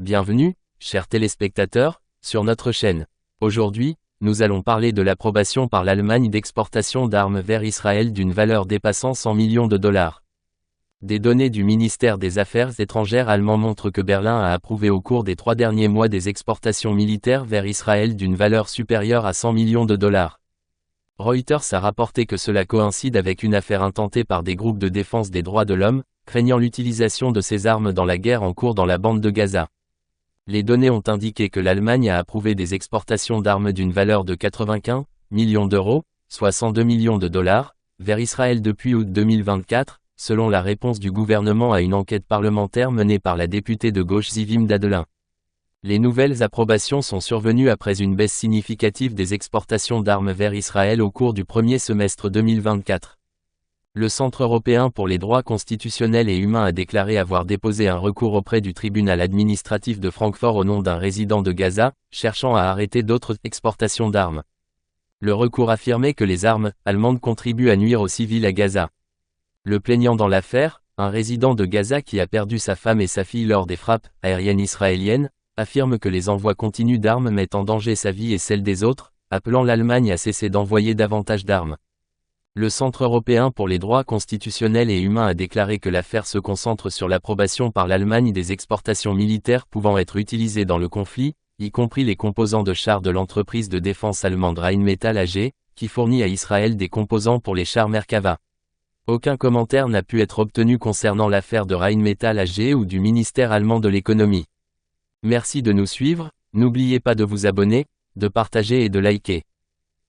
Bienvenue, chers téléspectateurs, sur notre chaîne. Aujourd'hui, nous allons parler de l'approbation par l'Allemagne d'exportation d'armes vers Israël d'une valeur dépassant 100 millions de dollars. Des données du ministère des Affaires étrangères allemand montrent que Berlin a approuvé au cours des 3 derniers mois des exportations militaires vers Israël d'une valeur supérieure à 100 millions de dollars. Reuters a rapporté que cela coïncide avec une affaire intentée par des groupes de défense des droits de l'homme, craignant l'utilisation de ces armes dans la guerre en cours dans la bande de Gaza. Les données ont indiqué que l'Allemagne a approuvé des exportations d'armes d'une valeur de 95 millions d'euros, soit 102 millions de dollars, vers Israël depuis août 2024, selon la réponse du gouvernement à une enquête parlementaire menée par la députée de gauche Zivim Dadelin. Les nouvelles approbations sont survenues après une baisse significative des exportations d'armes vers Israël au cours du premier semestre 2024. Le Centre européen pour les droits constitutionnels et humains a déclaré avoir déposé un recours auprès du tribunal administratif de Francfort au nom d'un résident de Gaza, cherchant à arrêter d'autres exportations d'armes. Le recours affirmait que les armes allemandes contribuent à nuire aux civils à Gaza. Le plaignant dans l'affaire, un résident de Gaza qui a perdu sa femme et sa fille lors des frappes aériennes israéliennes, affirme que les envois continus d'armes mettent en danger sa vie et celle des autres, appelant l'Allemagne à cesser d'envoyer davantage d'armes. Le Centre européen pour les droits constitutionnels et humains a déclaré que l'affaire se concentre sur l'approbation par l'Allemagne des exportations militaires pouvant être utilisées dans le conflit, y compris les composants de chars de l'entreprise de défense allemande Rheinmetall AG, qui fournit à Israël des composants pour les chars Merkava. Aucun commentaire n'a pu être obtenu concernant l'affaire de Rheinmetall AG ou du ministère allemand de l'économie. Merci de nous suivre, n'oubliez pas de vous abonner, de partager et de liker.